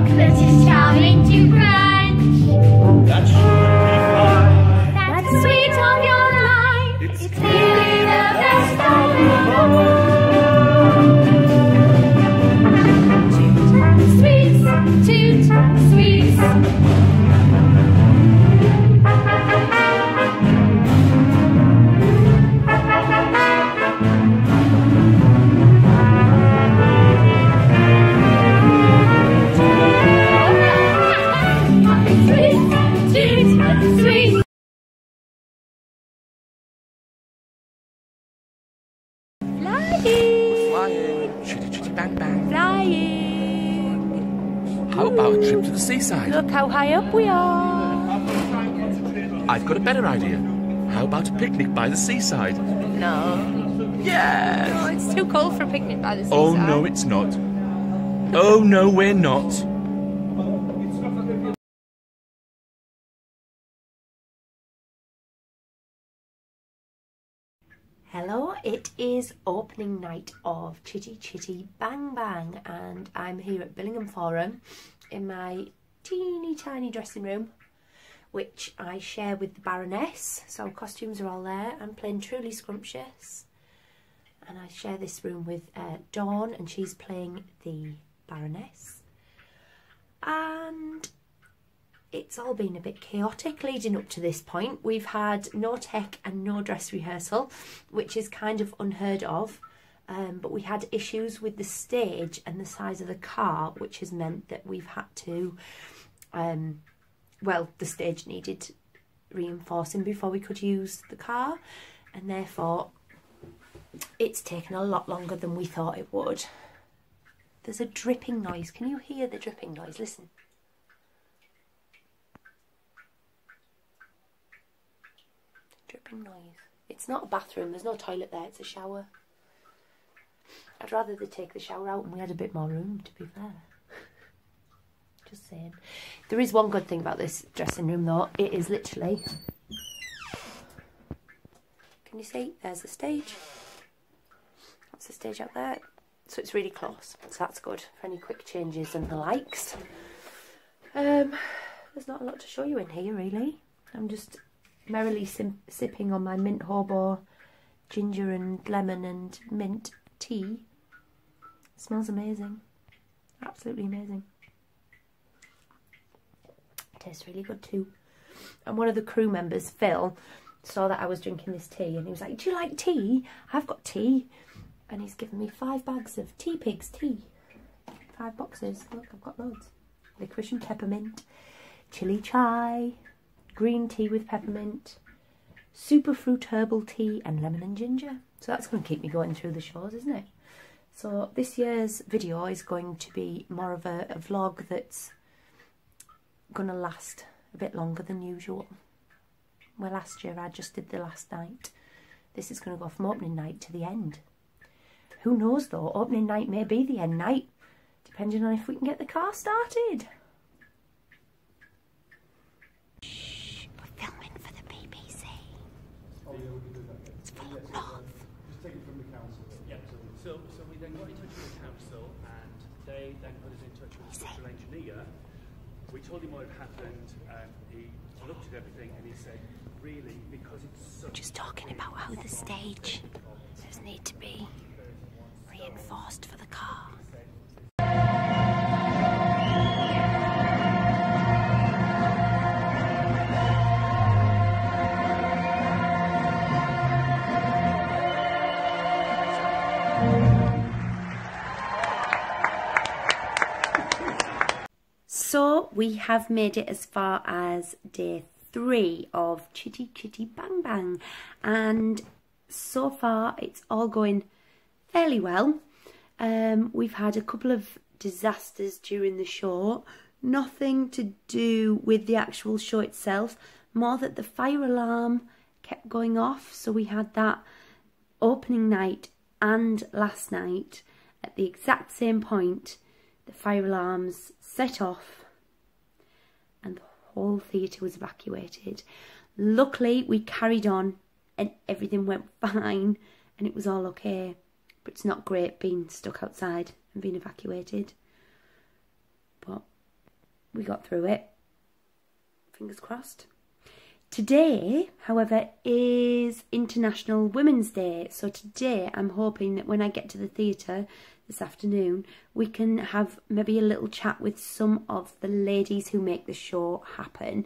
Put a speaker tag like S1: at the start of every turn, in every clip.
S1: chocolate is charming to crunch.
S2: That shouldn't be fine.
S1: That's the sweet of your life. It's clearly the best of all. Toot, sweets.
S3: Flying. Chitty Chitty Bang Bang.
S4: Flying.
S3: How about a trip to the seaside?
S4: Look how high up we are.
S3: I've got a better idea. How about a picnic by the seaside?
S4: No.
S3: Yes!
S4: No, it's too cold for a picnic by the seaside.
S3: Oh no, it's not. Oh no, we're not.
S4: Hello, it is opening night of Chitty Chitty Bang Bang and I'm here at Billingham Forum in my teeny tiny dressing room which I share with the Baroness, so costumes are all there. I'm playing Truly Scrumptious and I share this room with Dawn and she's playing the Baroness, and it's all been a bit chaotic leading up to this point. We've had no tech and no dress rehearsal, which is kind of unheard of, but we had issues with the stage and the size of the car, which has meant that we've had to, well, the stage needed reinforcing before we could use the car, and therefore it's taken a lot longer than we thought it would. There's a dripping noise. Can you hear the dripping noise? Listen. Dripping noise. It's not a bathroom, there's no toilet there, it's a shower. I'd rather they take the shower out and we had a bit more room, to be fair. Just saying. There is one good thing about this dressing room though. It is literally... Can you see? There's the stage. That's the stage out there. So it's really close. So that's good for any quick changes and the likes. There's not a lot to show you in here really. I'm just merrily sipping on my mint hobo ginger and lemon and mint tea. It smells amazing. Absolutely amazing. It tastes really good too. And one of the crew members, Phil, saw that I was drinking this tea and he was like, "Do you like tea? I've got tea." And he's given me 5 bags of Tea Pigs tea. 5 boxes. Look, I've got loads. Licorice and peppermint, chili chai, green tea with peppermint, superfruit herbal tea and lemon and ginger. So that's going to keep me going through the shows, isn't it? So this year's video is going to be more of a vlog that's going to last a bit longer than usual. Well, last year I just did the last night. This is going to go from opening night to the end. Who knows though, opening night may be the end night, depending on if we can get the car started. Shh, we're filming for the BBC.
S2: Oh yeah, we can do that.
S4: It's full of north.
S2: Just take it from the council.
S5: Yeah, so we then got in touch with the council and they then put us in touch with the structural engineer. We told him what had happened and he looked at everything and he said, really, because it's so...
S4: Just talking about how the stage does need to be reinforced for the car. So we have made it as far as day 3 of Chitty Chitty Bang Bang, and so far it's all going fairly well. We've had a couple of disasters during the show, nothing to do with the actual show itself, more that the fire alarm kept going off. So we had that opening night and last night at the exact same point. The fire alarms set off and the whole theatre was evacuated. Luckily we carried on and everything went fine and it was all okay, but it's not great being stuck outside and being evacuated. But we got through it. Fingers crossed. Today, however, is International Women's Day. So today I'm hoping that when I get to the theatre this afternoon, we can have maybe a little chat with some of the ladies who make the show happen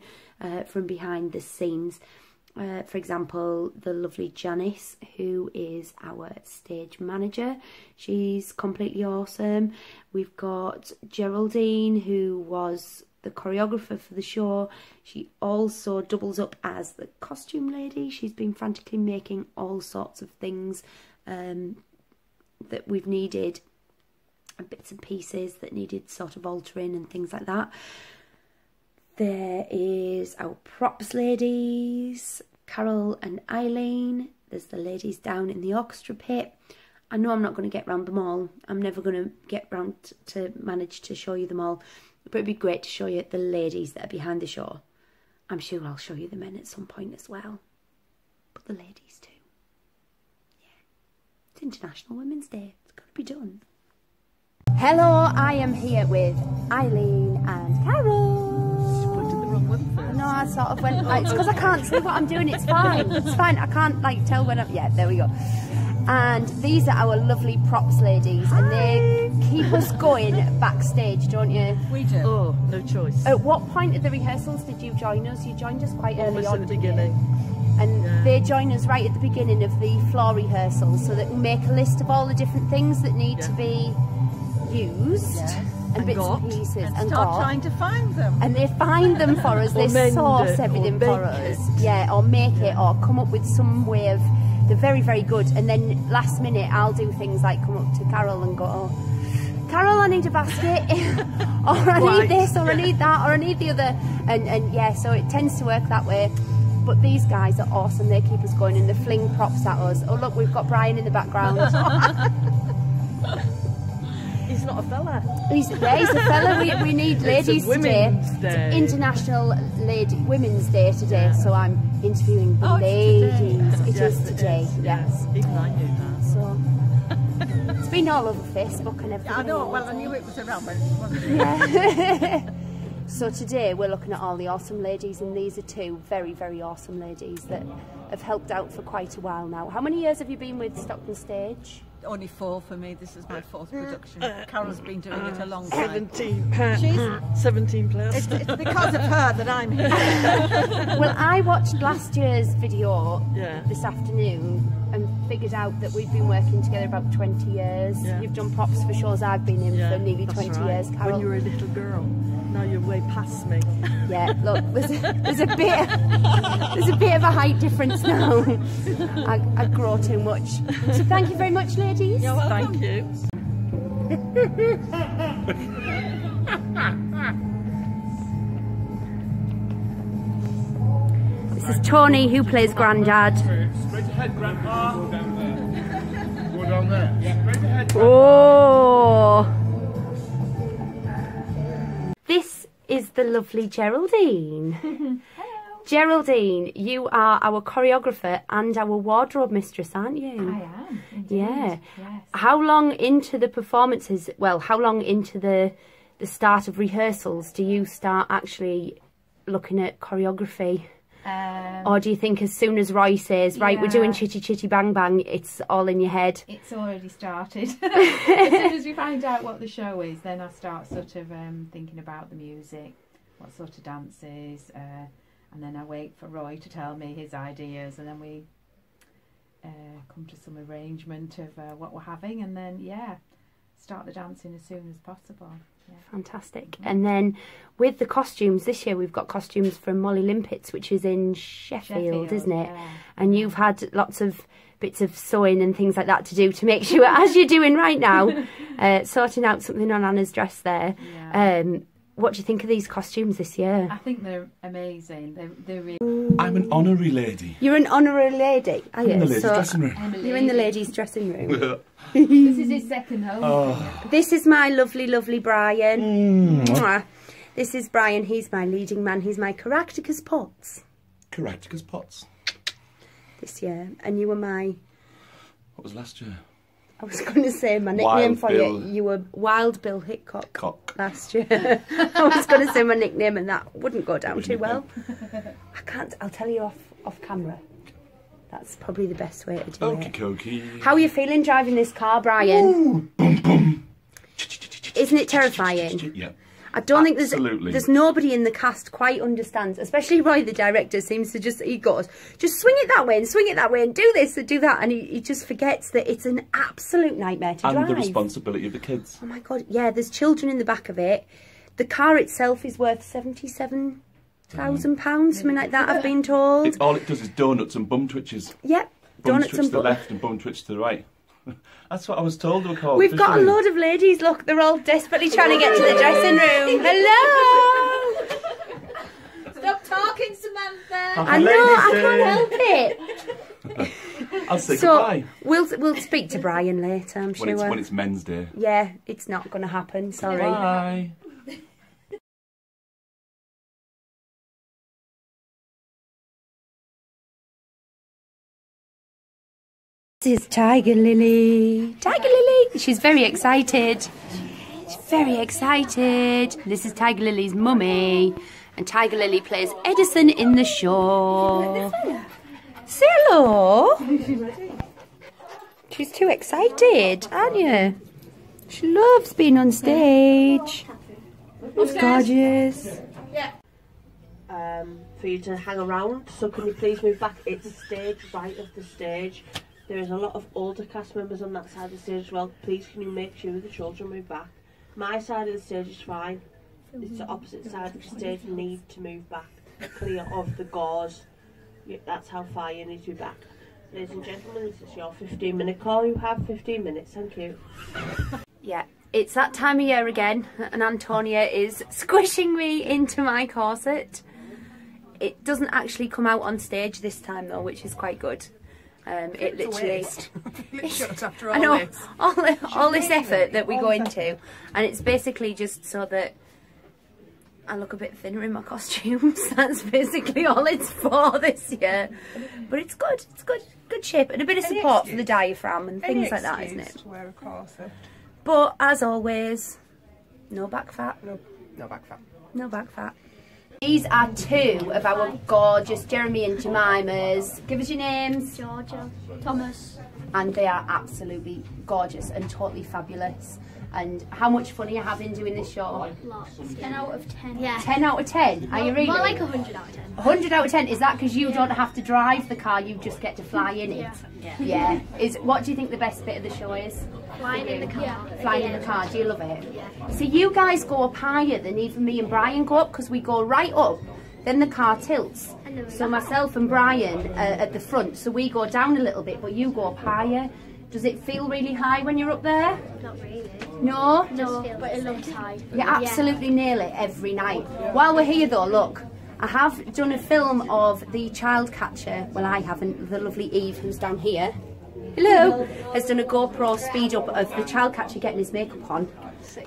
S4: from behind the scenes. For example, the lovely Janice, who is our stage manager. She's completely awesome. We've got Geraldine, who was the choreographer for the show. She also doubles up as the costume lady. She's been frantically making all sorts of things that we've needed, and bits and pieces that needed sort of altering and things like that. There is our props ladies, Carol and Eileen. There's the ladies down in the orchestra pit. I know I'm not going to get round them all. I'm never going to get round to manage to show you them all. But it'd be great to show you the ladies that are behind the show. I'm sure I'll show you the men at some point as well. But the ladies too. Yeah. It's International Women's Day. It's got to be done. Hello, I am here with Eileen and Carol.
S6: She pointed the wrong one first.
S4: No, I sort of went... It's because I can't see what I'm doing. It's fine. It's fine. I can't like tell when I'm... Yeah, there we go. And these are our lovely props ladies. Hi. And they keep us going backstage, don't you?
S6: We do. Oh, no choice.
S4: At what point of the rehearsals did you join us? You joined us quite early on.
S6: At the beginning.
S4: And they join us right at the beginning of the floor rehearsals, so that we make a list of all the different things that need to be used. And bits and pieces,
S6: and start trying to find them.
S4: And they find them for us. They source everything for us. Yeah, or make it, or come up with some way of. They're very, very good. And then last minute, I'll do things like come up to Carol and go, "Oh, Carol, I need a basket," or I need this, or I need that, or I need the other. And yeah, so it tends to work that way. But these guys are awesome. They keep us going, and they fling props at us. Oh look, we've got Brian in the background.
S6: He's not a fella.
S4: He's a fella. We need ladies today. It's International Women's Day today, so I'm interviewing the ladies. It is today, yes.
S6: Even I knew that.
S4: So it's been all over Facebook and everything.
S6: I know. Well, I knew it was around, but it wasn't.
S4: Yeah. So today we're looking at all the awesome ladies, and these are two very, very awesome ladies that have helped out for quite a while now. How many years have you been with Stockton Stage?
S6: Only 4 for me. This is my 4th production. Carol's been doing it a long time.
S7: 17 plus.
S6: It's because of her that I'm here.
S4: Well, I watched last year's video this afternoon and figured out that we've been working together about 20 years.
S7: Yeah.
S4: You've done props for shows I've been in for nearly 20 years, Carol.
S7: When you were a little girl. Now you're way past me.
S4: Yeah, look, there's a bit of a height difference now. I grow too much. So thank you very much, ladies.
S7: You're welcome. Thank you.
S4: This is Tony, who plays Grandad.
S5: Straight ahead, Grandpa. Go down there. Go down there. Yeah, straight ahead, Grandpa.
S4: Oh. This is the lovely Geraldine.
S8: Hello.
S4: Geraldine, you are our choreographer and our wardrobe mistress, aren't you?
S8: I am, indeed.
S4: Yeah.
S8: Yes.
S4: How long into the performances, well, how long into the start of rehearsals do you start actually looking at choreography? Or do you think as soon as Roy says, right, we're doing Chitty Chitty Bang Bang, it's all in your head?
S8: It's already started. As soon as we find out what the show is, then I start sort of thinking about the music, what sort of dances, and then I wait for Roy to tell me his ideas, and then we come to some arrangement of what we're having, and then, start the dancing as soon as possible. Yeah.
S4: Fantastic. And then with the costumes, this year we've got costumes from Molly Limpets, which is in Sheffield, isn't it?
S8: Yeah.
S4: And you've had lots of bits of sewing and things like that to do to make sure, as you're doing right now, sorting out something on Anna's dress there.
S8: Yeah.
S4: What do you think of these costumes this year?
S8: I think they're amazing. They're really...
S3: I'm an honorary lady.
S4: You're an honorary lady, are you?
S3: In the ladies' dressing room.
S4: You're in the ladies' dressing room.
S8: This is his second home.
S4: This is my lovely, lovely Brian. Mwah. This is Brian. He's my leading man. He's my Caractacus Potts.
S3: Caractacus Potts.
S4: This year. And you were my...
S3: What was last year?
S4: I was going to say my nickname
S3: Wild
S4: for
S3: Bill.
S4: you. You were Wild Bill Hickok
S3: Cock.
S4: last year. I was going to say my nickname and that wouldn't go down too well. I can't. I'll tell you off camera. That's probably the best way to do
S3: Okie
S4: it.
S3: dokie.
S4: How are you feeling driving this car, Brian?
S3: Ooh, bum bum.
S4: Isn't it terrifying?
S3: Yeah.
S4: I don't think
S3: Absolutely.
S4: there's nobody in the cast quite understands, especially Roy, the director, seems to he goes, just swing it that way and swing it that way and do this and do that, and he just forgets that it's an absolute nightmare to drive.
S3: And the responsibility of the kids.
S4: Oh my God, yeah, there's children in the back of it. The car itself is worth £77,000, something like that, I've been told.
S3: All it does is donuts and bum twitches.
S4: Yep,
S3: Bum
S4: donuts
S3: twitch
S4: and
S3: to the left and bum twitch to the right. That's what I was told they were called.
S4: We've got a load of ladies, look, they're all desperately trying to get to the dressing room. Hello!
S6: Stop talking, Samantha.
S4: I know, I can't help it.
S3: I'll say
S4: So,
S3: goodbye.
S4: we'll speak to Brian later, I'm sure.
S3: When it's Men's Day.
S4: Yeah, it's not going to happen, sorry.
S3: Bye.
S4: This is Tiger Lily. Tiger Lily! She's very excited. She's very excited. This is Tiger Lily's mummy. And Tiger Lily plays Edison in the show. Say hello. She's too excited, aren't you? She loves being on stage. It's gorgeous.
S9: For you to hang around, so can you please move back? It's stage right of the stage. There is a lot of older cast members on that side of the stage as well. Please can you make sure the children move back? My side of the stage is fine. It's the opposite side of the stage. You need to move back, clear of the gauze. That's how far you need to be back. Ladies and gentlemen, this is your 15-minute call. You have 15 minutes. Thank you.
S4: Yeah, it's that time of year again, and Antonia is squishing me into my corset. It doesn't actually come out on stage this time though, which is quite good. It literally,
S6: After
S4: I know, all this effort that we go into, and it's basically just so that I look a bit thinner in my costumes. That's basically all it's for this year. But it's good, good shape, and a bit of support for the diaphragm and things like that, isn't it?
S6: To wear a corset.
S4: But as always, no back fat.
S2: No back fat.
S4: No back fat. These are two of our gorgeous Jeremy and Jemimas. Give us your names.
S1: Georgia, Thomas.
S4: And they are absolutely gorgeous and totally fabulous. And how much fun are you having doing this show?
S1: Lots. 10 out of 10. Yeah.
S4: 10 out of 10? Are you really?
S1: More like 100 out of 10.
S4: 100 out of 10? Is that because you don't have to drive the car, you just get to fly in it? Yeah. What do you think the best bit of the show is?
S1: Flying in the car. Yeah.
S4: Flying in the car, do you love it?
S1: Yeah.
S4: So you guys go up higher than even me and Brian go up, because we go right up, then the car tilts. So myself and Brian at the front, so we go down a little bit, but you go up higher. Does it feel really high when you're up there?
S1: Not really.
S4: No?
S1: No, but it looks high.
S4: You absolutely nail it every night. While we're here though, look, I have done a film of the child catcher. Well, I haven't. The lovely Eve, who's down here, hello, has done a GoPro speed up of the child catcher getting his makeup on.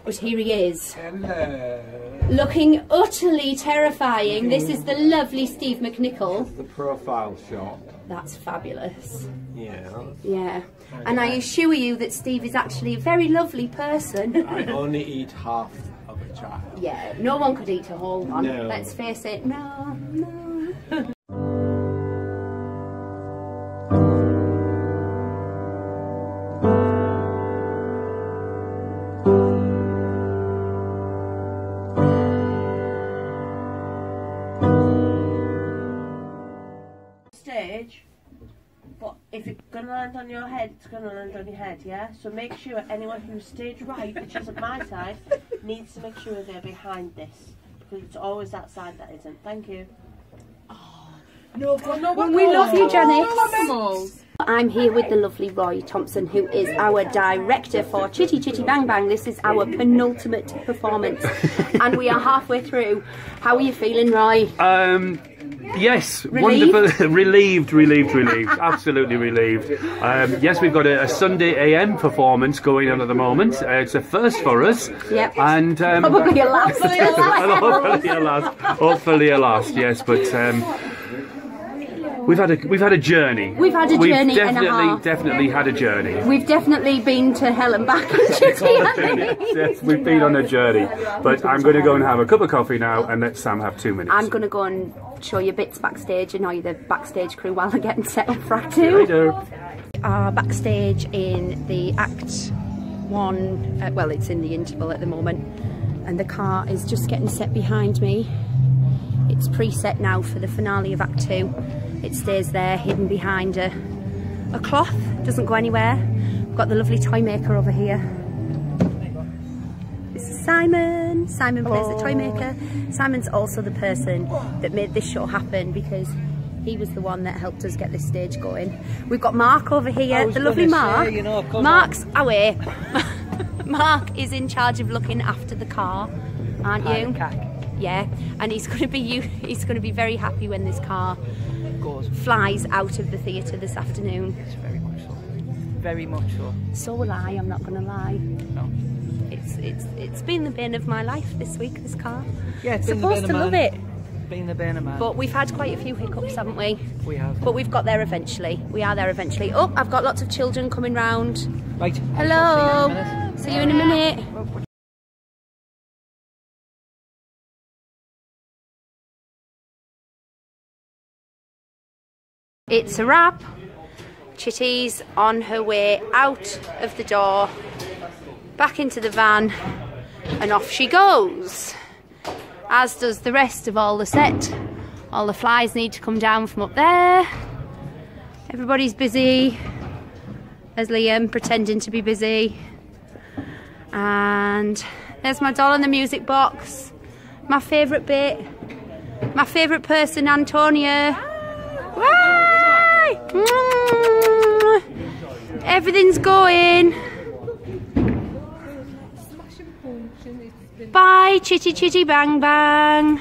S4: But here he is.
S2: Hello.
S4: Looking utterly terrifying. This is the lovely Steve McNichol.
S2: The profile shot.
S4: That's fabulous.
S2: Yeah.
S4: Yeah. And I assure you that Steve is actually a very lovely person.
S2: I only eat half of a child.
S4: Yeah, no one could eat a whole one.
S2: No.
S4: Let's face it. No.
S9: Stage, but if it's going to land on your head, it's going to land on your head, yeah? So make sure anyone who's stage right, which isn't my side, needs to make sure they're behind this, because it's always that side that isn't. Thank you.
S6: No,
S4: We love you, Janet.
S6: Animals.
S4: I'm here with the lovely Roy Thompson, who is our director for Chitty Chitty Bang Bang. This is our penultimate performance, and we are halfway through. How are you feeling, Roy?
S10: Yes,
S4: Relieved?
S10: wonderful, relieved, absolutely relieved. Yes, we've got a Sunday AM performance going on at the moment. It's a first for us.
S4: Yep.
S10: And
S4: Probably a last.
S10: hopefully a last, yes, but We've had a journey.
S11: We've had a journey and a half.
S10: Definitely had a journey.
S11: We've definitely been to hell and back.
S10: Yes, we've been on a journey. But I'm going to go and have a cup of coffee now and let Sam have 2 minutes.
S11: I'm going to go and show you bits backstage, annoy the backstage crew while they're getting set up for Act 2.
S10: Later.
S11: We are backstage in the Act 1, well, it's in the interval at the moment, and the car is just getting set behind me. It's preset now for the finale of Act 2. It stays there hidden behind a cloth, doesn't go anywhere. We've got the lovely toy maker over here. This is Simon. Simon plays the toy maker. Simon's also the person that made this show happen because he was the one that helped us get this stage going. We've got Mark over here, the lovely Mark. Mark's away. Mark is in charge of looking after the car, aren't you? Yeah, and he's going to be very happy when this car flies out of the theatre this afternoon.
S12: It's very much so. Very much so.
S11: So will I. I'm not going to lie.
S12: No.
S11: It's been the bane of my life this week. This car.
S12: Yeah, it's
S11: supposed to love it.
S12: Been the bane of man.
S11: But we've had quite a few hiccups, haven't we?
S12: We have.
S11: But we've got there eventually. We are there eventually. Oh, I've got lots of children coming round.
S12: Right.
S11: Hello. See you in a minute. It's a wrap. Chitty's on her way out of the door, back into the van, and off she goes. As does the rest of all the set. All the flies need to come down from up there. Everybody's busy. There's Liam pretending to be busy. And there's my doll in the music box. My favourite bit. My favourite person, Antonia. Why? Everything's going. Bye, Chitty Chitty Bang Bang.